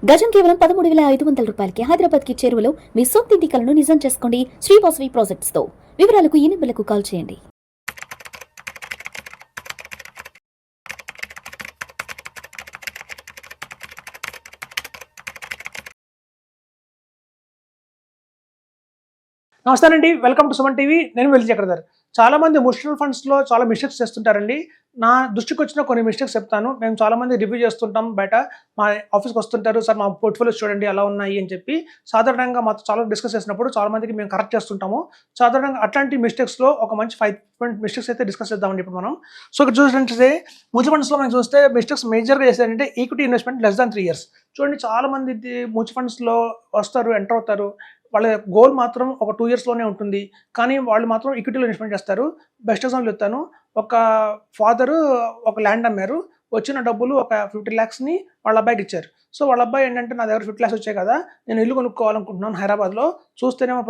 గజం కేవలం 13,500 రూపాయలకి హైదరాబాద్ కి చేరువలో మీ సొంతింటి కలను నిజం చేసుకోండి శ్రీ వాసవి ప్రాజెక్ట్స్ తో. వివరాలకు ఈ నెంబర్లకు కాల్ చేయండి. నమస్తే అండి, వెల్కమ్ టు సుమన్ టీవీ. నేను వెల్లి చక్రధర్. చాలా మంది మ్యూచువల్ ఫండ్స్లో చాలా మిస్టేక్స్ చేస్తుంటారండి. నా దృష్టికి వచ్చిన కొన్ని మిస్టేక్స్ చెప్తాను. మేము చాలా మంది రివ్యూ చేస్తుంటాం, బయట మా ఆఫీస్కి వస్తుంటారు, సార్ మా పోర్ట్ఫోలియోస్ చూడండి అలా ఉన్నాయి అని చెప్పి. సాధారణంగా మాతో చాలా డిస్కస్ చేసినప్పుడు చాలా మందికి మేము కరెక్ట్ చేస్తుంటాము. సాధారణంగా అట్లాంటి మిస్టేక్స్లో ఒక మంచి 5 మిస్టేక్స్ అయితే డిస్కస్ చేద్దామండి ఇప్పుడు మనం. సో ఇక్కడ చూసినట్లయితే మ్యూచువల్ ఫండ్స్లో మనం చూస్తే మిస్టేక్స్ మేజర్గా చేసేదంటే equity investment less than 3 years. చూడండి, చాలా మంది మ్యూచువల్ ఫండ్స్లో వస్తారు, ఎంటర్ అవుతారు, వాళ్ళ గోల్ మాత్రం ఒక 2 yearsలోనే ఉంటుంది, కానీ వాళ్ళు మాత్రం ఈక్విటీలో ఇన్వెస్ట్మెంట్ చేస్తారు. బెస్ట్ ఎగ్జాంపుల్ చెప్తాను. ఒక ఫాదరు ఒక ల్యాండ్ అమ్మారు, వచ్చిన డబ్బులు ఒక 50 lakhsని వాళ్ళ అబ్బాయికి ఇచ్చారు. సో వాళ్ళ అబ్బాయి ఏంటంటే, నా దగ్గర 50 lakhs వచ్చాయి కదా, నేను ఇల్లు కొనుక్కోవాలనుకుంటున్నాను హైదరాబాద్లో. చూస్తేనేమో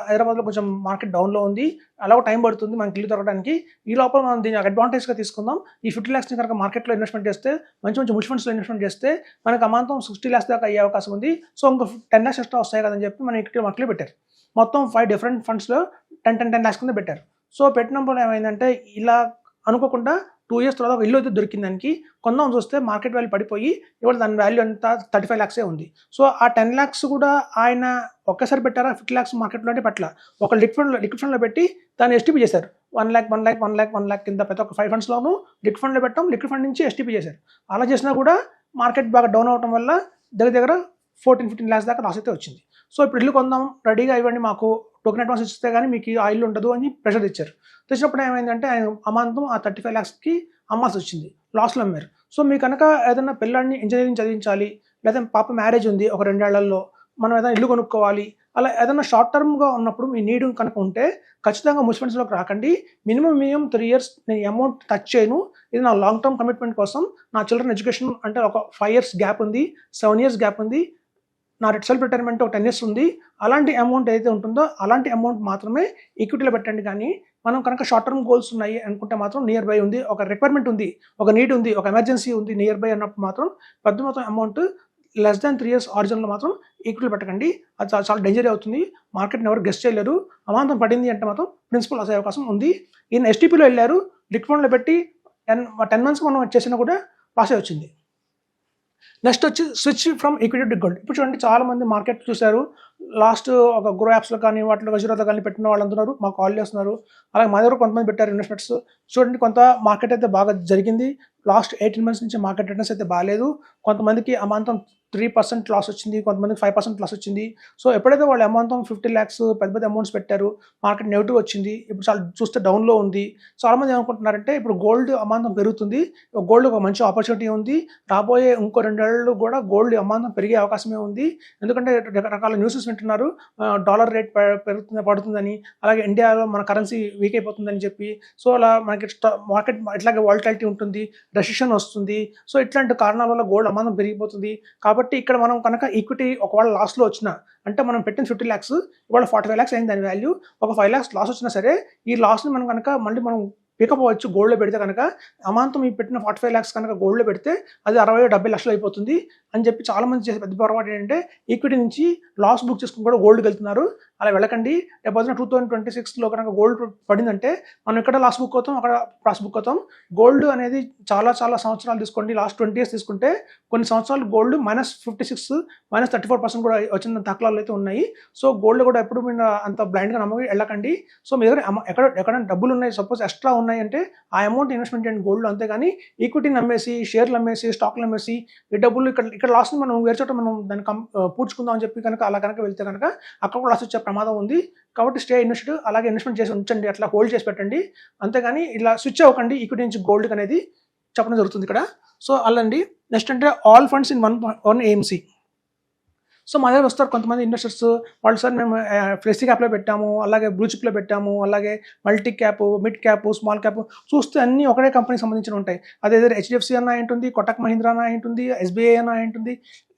హైదరాబాద్లో కొంచెం మార్కెట్ డౌన్లో ఉంది, అలాగో టైం పడుతుంది మనకి ఇల్లు దొరకడానికి. ఈ లోపల మనం దీన్ని అడ్వాంటేజ్గా తీసుకుందాం. ఈ 50 lakhsని కనుక మార్కెట్లో ఇన్వెస్ట్మెంట్ చేస్తే, మంచి మ్యూచువల్ ఫండ్స్లో ఇన్వెస్ట్మెంట్ చేస్తే మనకు అమాంతం 60 lakhs దాకా అయ్యే అవకాశం ఉంది. సో ఇంకో 10 lakhs ఎక్స్ట్రా వస్తాయి కదని చెప్పి మనం ఈక్విటీ మార్కెట్లో పెట్టారు. మొత్తం 5 డిఫరెంట్ ఫండ్స్లో 10 lakhs కింద పెట్టారు. సో పెట్టినప్పుడు ఏమైందంటే, ఇలా అనుకోకుండా 2 years తర్వాత ఒక ఇల్లు అయితే దొరికింది దానికి. కొందాం చూస్తే మార్కెట్ వాల్యూ పడిపోయి ఇవాళ దాని వాల్యూ అంతా 35 lakhs ఉంది. సో ఆ 10 lakhs కూడా ఆయన ఒక్కసారి పెట్టారా, 50 lakhs మార్కెట్లో అంటే పట్ల ఒక లిక్విడ్ ఫండ్లో పెట్టి దాన్ని ఎస్టీపీ చేశారు. 1 lakh 1 lakh 1 lakh 1 lakh కింద ప్రతి ఒక్క 5 fundsలోనూ లిక్విడ్ ఫండ్లో పెట్టాం, లిక్విడ్ ఫండ్ నుంచి ఎస్టీపీ చేశారు. అలా చేసినా కూడా మార్కెట్ బాగా డౌన్ అవడం వల్ల దగ్గర 14-15 lakhs దాకా లాస్ అయితే వచ్చింది. సో ఇప్పుడు ఇల్లు కొందాం, రెడీగా ఇవ్వండి, మాకు టోకెన్ అడ్వాన్స్ ఇస్తే కానీ మీకు ఆ ఇల్లు ఉండదు అని ప్రెషర్ తెచ్చారు. తెచ్చినప్పుడు ఏమైందంటే, ఆయన అమాంతం ఆ 35 lakhsకి అమ్మాల్సి వచ్చింది, లాస్లో అమ్మారు. సో మీకు కనుక ఏదైనా పిల్లాడిని ఇంజనీరింగ్ చదివించాలి, లేదా పాప మ్యారేజ్ ఉంది ఒక 2 ఏళ్లలో, మనం ఏదైనా ఇల్లు కొనుక్కోవాలి, అలా ఏదైనా షార్ట్ టర్మ్గా ఉన్నప్పుడు మీ నీడ్ కనుక ఉంటే ఖచ్చితంగా మ్యూచువల్ ఫండ్స్లోకి రాకండి. మినిమం 3 years నేను అమౌంట్ టచ్ చేయను, ఇది నా లాంగ్ టర్మ్ కమిట్మెంట్ కోసం, నా చిల్డ్రన్ ఎడ్యుకేషన్ అంటే ఒక 5 years గ్యాప్ ఉంది, 7 years గ్యాప్ ఉంది, నా సెల్ఫ్ రిటైర్మెంట్ ఒక 10 years ఉంది. అలాంటి అమౌంట్ ఏదైతే ఉంటుందో అలాంటి అమౌంట్ మాత్రమే ఈక్విటీలో పెట్టండి. కానీ మనం కనుక షార్ట్ టర్మ్ గోల్స్ ఉన్నాయి అనుకుంటే మాత్రం, నియర్ బై ఉంది, ఒక రిక్వైర్మెంట్ ఉంది, ఒక నీడ్ ఉంది, ఒక ఎమర్జెన్సీ ఉంది నియర్ బై అన్నప్పుడు మాత్రం పెద్ద మొత్తం అమౌంట్ లెస్ దాన్ 3 years ఆరిజిన్లో మాత్రం ఈక్విటీలో పెట్టకండి. అది చాలా డేంజర్ అవుతుంది, మార్కెట్ని ఎవరు గెస్ట్ చేయలేరు. అమాంతం పడింది అంటే మాత్రం ప్రిన్సిపల్ లాస్ అయ్యే అవకాశం ఉంది. ఈయన ఎస్టీపీలో వెళ్ళారు, లిక్విడ్ ఫండ్లో పెట్టి 10 months మనం చేసినా కూడా లాసే వచ్చింది. నెక్స్ట్ వచ్చి switch from equity to gold. ఇప్పుడు చూడండి, చాలా మంది మార్కెట్ చూశారు, లాస్ట్ ఒక గ్రో యాప్స్లో కానీ వాటిలో గజరాలో కానీ పెట్టిన వాళ్ళు అంటున్నారు, మాకు కాల్ చేస్తున్నారు. అలాగే మా దగ్గర కొంతమంది పెట్టారు ఇన్వెస్ట్మెంట్స్. చూడండి, కొంత మార్కెట్ అయితే బాగా జరిగింది. లాస్ట్ 18 months నుంచి మార్కెట్ రిటర్న్స్ అయితే బాగాలేదు. కొంతమందికి అమాంతం 3% లాస్ వచ్చింది, కొంతమందికి 5% లాస్ వచ్చింది. సో ఎప్పుడైతే వాళ్ళు అమాంతం 50 lakhs పెద్ద పెద్ద అమౌంట్స్ పెట్టారు, మార్కెట్ నెగిటివ్ వచ్చింది, ఇప్పుడు చాలా చూస్తే డౌన్లో ఉంది. చాలామంది ఏమనుకుంటున్నారంటే, ఇప్పుడు గోల్డ్ అమాంతం పెరుగుతుంది, గోల్డ్ ఒక మంచి ఆపర్చునిటీ ఉంది, రాబోయే ఇంకో 2 ఏళ్ళు కూడా గోల్డ్ అమాంతం పెరిగే అవకాశమే ఉంది. ఎందుకంటే రకరకాల న్యూసెస్ వింటున్నారు, డాలర్ రేట్ పడుతుందని, అలాగే ఇండియాలో మన కరెన్సీ వీక్ అయిపోతుందని చెప్పి. సో అలా మనకి మార్కెట్ ఇట్లాగే వాలటిలిటీ ఉంటుంది, రెసిషన్ వస్తుంది. సో ఇట్లాంటి కారణాల వల్ల గోల్డ్ అమాంతం పెరిగిపోతుంది. కాబట్టి ఇక్కడ మనం కనుక ఈక్విటీ ఒకవేళ లాస్లో వచ్చినా, అంటే మనం పెట్టిన 50 lakhs ఇవాళ 45 lakhs అయింది దాని వాల్యూ, ఒక 5 lakhs లాస్ వచ్చినా సరే, ఈ లాస్ని మనం కనుక మళ్ళీ మనం పికప్ అవ్వచ్చు గోల్డ్లో పెడితే కనుక. అమాంతం ఈ పెట్టిన 45 lakhs కనుక గోల్డ్లో పెడితే అది 60-70 లక్షలు అయిపోతుంది అని చెప్పి చాలామంది చేసే పెద్ద పొరపాటు ఏంటంటే, ఈక్విటీ నుంచి లాస్ బుక్ చేసుకుని కూడా గోల్డ్కి వెళ్తున్నారు. అలా వెళ్ళకండి. రేపు 2026లో కనుక గోల్డ్ పడిందంటే మనం ఇక్కడ లాస్ బుక్ అవుతాం, అక్కడ లాస్ బుక్ అవుతాం. గోల్డ్ అనేది చాలా సంవత్సరాలు తీసుకోండి, లాస్ట్ 20 years తీసుకుంటే కొన్ని సంవత్సరాలు గోల్డ్ -56, -34% కూడా వచ్చిన దాఖలాలు అయితే ఉన్నాయి. సో గోల్డ్ కూడా ఎప్పుడు మీరు అంత బ్లైండ్గా నమ్మకి వెళ్ళకండి. సో మీ దగ్గర ఎక్కడైనా డబ్బులు ఉన్నాయి, సపోజ్ ఎక్స్ట్రా ఉన్నాయి అంటే ఆ అమౌంట్ ఇన్వెస్ట్మెంట్ చేయండి గోల్డ్లో. అంతేగాని ఈక్విటీని అమ్మేసి, షేర్లు అమ్మేసి, స్టాక్లు అమ్మేసి ఈ డబ్బులు ఇక్కడ లాస్ని మనం వేరే చోట మనం దాన్ని పూడ్చుకుందాం అని చెప్పి కనుక అలా కనుక వెళ్తే కనుక అక్కడ కూడా లాస్ వచ్చే ప్రమాదం ఉంది. కాబట్టి స్టే ఇన్వెస్టెడ్, అలాగే ఇన్వెస్ట్మెంట్ చేసి ఉంచండి, అట్లా హోల్డ్ చేసి పెట్టండి. అంతేగాని ఇలా స్విచ్ అవ్వకండి ఈక్విటీ నుంచి గోల్డ్కి అనేది చెప్పడం జరుగుతుంది ఇక్కడ. సో అలాంటి నెక్స్ట్ అంటే all funds in one AMC. So మా దగ్గర వస్తారు కొంతమంది ఇన్వెస్టర్స్, వాళ్ళు సార్ మేము ఫ్లెక్సీ క్యాప్లో పెట్టాము, అలాగే బ్లూ చిప్లో పెట్టాము, అలాగే multi cap, mid cap, small cap, చూస్తే అన్నీ ఒకటే కంపెనీకి సంబంధించిన ఉంటాయి. అదే HDFC అన్న ఉంటుంది, కొటక్ మహీంద్రా అన్న ఉంటుంది, SBI అన్న ఉంటుంది,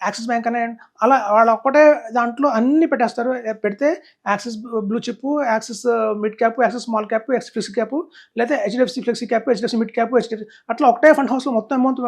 యాక్సిస్ బ్యాంక్ అనే అలా వాళ్ళ ఒక్కటే దాంట్లో అన్ని పెట్టేస్తారు. పెడితే Axis blue chip, Axis mid cap, Axis small cap, Axis flexi cap, లేదా HDFC flexi cap, HDFC mid cap, HDFC అట్లా ఒకటే ఫండ్ హౌస్లో మొత్తం అమౌంట్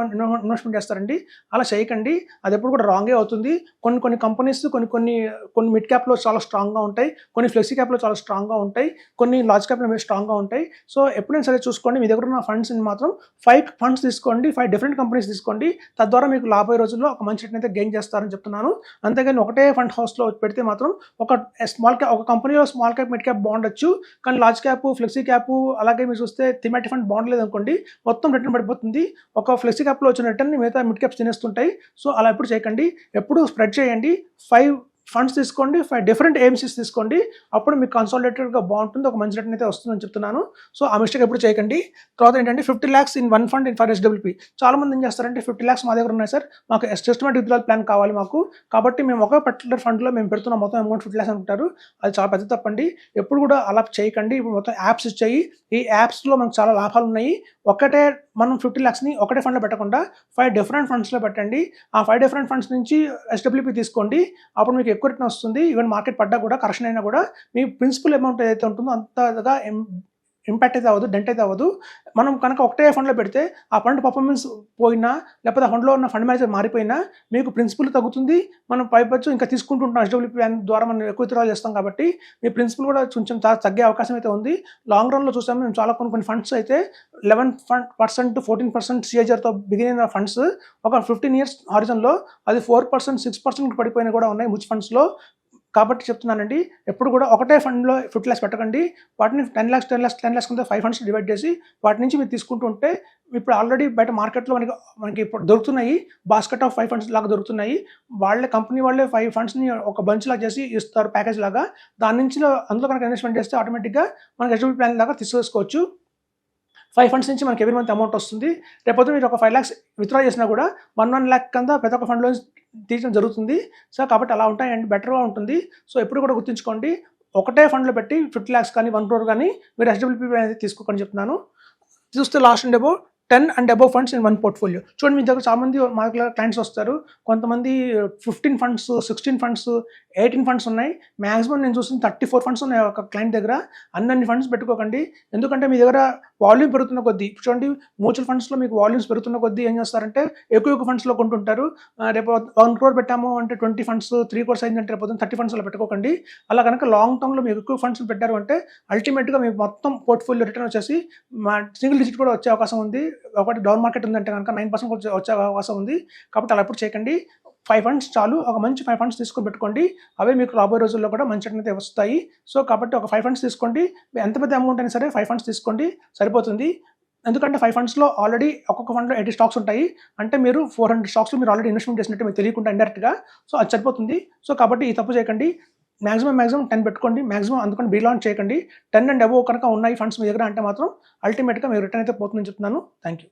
ఇన్వెస్ట్మెంట్ చేస్తారండి. అలా చేయకండి, అది ఎప్పుడు కూడా రాంగే అవుతుంది. కొన్ని కంపెనీస్ కొన్ని మిడ్ క్యాప్లో చాలా స్ట్రాంగ్గా ఉంటాయి, కొన్ని ఫ్లెక్సీ క్యాప్లో చాలా స్ట్రాంగ్గా ఉంటాయి, కొన్ని లార్జ్ క్యాప్లో స్ట్రాంగ్గా ఉంటాయి. సో ఎప్పుడైనా సరే చూసుకోండి, మీ దగ్గర ఉన్న ఫండ్స్ని మాత్రం 5 ఫండ్స్ తీసుకోండి, 5 డిఫరెంట్ కంపెనీస్ తీసుకోండి. తద్వారా మీకు రాబోయే రోజుల్లో ఒక మంచి రిటర్న్ అయితే గెయిన్ చేస్తారని చెప్తున్నాను. అంతేగాని ఒకటే ఫండ్ హౌస్లో పెడితే మాత్రం ఒక కంపెనీలో స్మాల్ క్యాప్, మిడ్ క్యాప్ బాగుండొచ్చు, కానీ లార్జ్ క్యాప్, ఫ్లెక్సీ క్యాప్, అలాగే మీరు చూస్తే థీమాటిక్ ఫండ్ బాగుండలేదు అనుకోండి, మొత్తం రిటర్న్ పడిపోతుంది. ఒక ఫ్లెక్సీ క్యాప్లో వచ్చిన రిటర్న్ మిగతా మిడ్ క్యాప్స్ తినేస్తుంటాయి. సో అలా ఎప్పుడు చేయకండి, ఎప్పుడు స్ప్రెడ్ చేయండి. 5 ఫండ్స్ తీసుకోండి, 5 డిఫరెంట్ ఏఎంసీస్ తీసుకోండి, అప్పుడు మీకు కన్సాలిడేటెడ్గా బాగుంటుంది, ఒక మంచి రిటర్న్ అయితే వస్తుందని చెప్తున్నాను. సో ఆ మిస్టేక్ ఎప్పుడు చేయకండి. తర్వాత ఏంటంటే 50 lakhs in one fund in for SWP. చాలా మంది ఏం చేస్తారంటే 50 lakhs మా దగ్గర ఉన్నాయి సార్, మాకు సిస్టమేటిక్ విత్డ్రాల్ ప్లాన్ కావాలి మాకు, కాబట్టి మేము ఒక పర్టికులర్ ఫండ్లో మేము పెడుతున్నాం మొత్తం అమౌంట్ 50 lakhs అనుకుంటారు. అది చాలా పెద్ద తప్పండి. ఎప్పుడు కూడా అలా చేయకండి. ఇప్పుడు మొత్తం యాప్స్ ఇచ్చాయి, ఈ యాప్స్లో మనకు చాలా లాభాలు ఉన్నాయి. మనం 50 lakhsని ఒకటే ఫండ్లో పెట్టకుండా 5 డిఫరెంట్ ఫండ్స్లో పెట్టండి. ఆ 5 డిఫరెంట్ ఫండ్స్ నుంచి SWP తీసుకోండి, అప్పుడు మీకు ఎక్కువ రిటర్న్ వస్తుంది. ఈవెన్ మార్కెట్ పడ్డా కూడా, కరెక్షన్ అయినా కూడా మీ ప్రిన్సిపల్ అమౌంట్ ఏదైతే ఉంటుందో అంతగా ఇంపాక్ట్ అయితే అవ్వదు, డెంట్ అయితే అవ్వదు. మనం కనుక ఒకటే ఫండ్లో పెడితే ఆ ఫండ్ పర్ఫార్మెన్స్ పోయినా, లేకపోతే ఆ ఫండ్లో ఉన్న ఫండ్ మేనేజర్ మారిపోయినా మీకు ప్రిన్సిపల్ తగ్గుతుంది. మనం పైపచ్చు ఇంకా తీసుకుంటుంటాం, SWP ప్లాన్ ద్వారా మనం ఎక్కువ విత్డ్రా చేస్తాం కాబట్టి మీ ప్రిన్సిపల్ కూడా కొంచెం తగ్గే అవకాశం అయితే ఉంది. లాంగ్ రన్లో చూసాము మేము చాలా కొన్ని ఫండ్స్ అయితే 11% 14% CAGRతో బిగిన్ అయిన ఫండ్స్ ఒక 15 years హారిజన్లో అది 4% 6% పడిపోయినా కూడా ఉన్నాయి మ్యూచువల్ ఫండ్స్లో. కాబట్టి చెప్తున్నానండి, ఎప్పుడు కూడా ఒకటే ఫండ్లో 50 lakhs పెట్టకండి, వాటిని 10 lakhs కింద 5 ఫండ్స్ డివైడ్ చేసి వాటి నుంచి మీరు తీసుకుంటూ ఉంటే, ఇప్పుడు ఆల్రెడీ బయట మార్కెట్లో మనకి ఇప్పుడు దొరుకుతున్నాయి, బాస్కెట్ ఆఫ్ 5 ఫండ్స్ లాగా దొరుకుతున్నాయి. కంపెనీ వాళ్ళే 5 ఫండ్స్ని ఒక బంచ్ లాగా చేసి ఇస్తారు, ప్యాకేజ్ లాగా. దాని నుంచి అందులో కనుక ఇన్వెస్ట్మెంట్ చేస్తే ఆటోమేటిక్గా మనకి SWP ప్లాన్ లాగా తీసుకోవచ్చు. 5 ఫండ్స్ నుంచి మనకి ఎవ్రీ మంత్ అమౌంట్ వస్తుంది. రేపొద్దు మీరు ఒక 5 lakhs విత్డ్రా చేసినా కూడా 1 lakh కింద ప్రతి ఒక్క ఫండ్లో తీయడం జరుగుతుంది. సో కాబట్టి అలా ఉంటాయండి, బెటర్గా ఉంటుంది. సో ఎప్పుడు కూడా గుర్తుంచుకోండి, ఒకటే ఫండ్లో పెట్టి 50 lakhs కానీ 1 crore కానీ మీరు SWP అనేది తీసుకోకని చెప్తున్నాను. చూస్తే last and above 10 and above funds in one portfolio. చూడండి, మీ దగ్గర చాలా మంది మా దగ్గర క్లయింట్స్ వస్తారు, కొంతమంది 15 funds, 16 funds, 18 funds ఉన్నాయి. మ్యాక్సిమం నేను చూసిన 34 funds ఉన్నాయి ఒక క్లయింట్ దగ్గర. అన్ని ఫండ్స్ పెట్టుకోకండి, ఎందుకంటే మీ దగ్గర వాల్యూమ్ పెరుగుతున్న కొద్దీ, చూడండి మ్యూచువల్ ఫండ్స్లో మీకు వాల్యూమ్స్ పెరుగుతున్న కొద్దీ ఏం చేస్తారంటే ఎక్కువ ఫండ్స్లో కొంటుంటారు. రేపు 1 crore పెట్టాము అంటే 20 funds, 3 crores అయిందంటే రేపు 30 funds అలా పెట్టుకోకండి. అలా కనుక లాంగ్ టర్మ్లో మీకు ఎక్కువ ఫండ్స్ పెట్టారు అంటే అల్టిమేట్గా మీకు మొత్తం పోర్ట్ఫోలియో రిటర్న్ వచ్చేసి సింగిల్ డిజిట్ కూడా వచ్చే అవకాశం ఉంది. ఒకటి డౌన్ మార్కెట్ ఉందంటే కనుక 9% వచ్చే అవకాశం ఉంది. కాబట్టి అలా ఎప్పుడు చేయకండి. 5 ఫండ్స్ చాలు, ఒక మంచి 5 ఫండ్స్ తీసుకొని పెట్టుకోండి, అవే మీకు రాబోయే రోజుల్లో కూడా మంచి రిటర్న్ అయితే వస్తాయి. సో కాబట్టి ఒక 5 ఫండ్స్ తీసుకోండి, ఎంత పెద్ద అమౌంట్ అయినా సరే 5 ఫండ్స్ తీసుకోండి, సరిపోతుంది. ఎందుకంటే 5 ఫండ్స్లో ఆల్రెడీ ఒక్కొక్క ఫండ్లో 80 స్టాక్స్ ఉంటాయి, అంటే మీరు 400 స్టాక్స్లో మీరు ఆల్రెడీ ఇన్వెస్ట్మెంట్ చేసినట్టు మీకు తెలియకుండా ఇండైరెక్ట్గా. సో అది సరిపోతుంది. సో కాబట్టి ఈ తప్పు చేయకండి. మ్యాక్సిమం 10 పెట్టుకోండి, మ్యాక్సిమం అందుకని బీలాంచ్ చేయకండి. 10 and above కనుక ఉన్నాయి ఫండ్స్ మీ దగ్గర అంటే మాత్రం అల్టిమేట్గా మీరు రిటర్న్ అయితే పోతుందని చెప్తున్నాను. Thank you.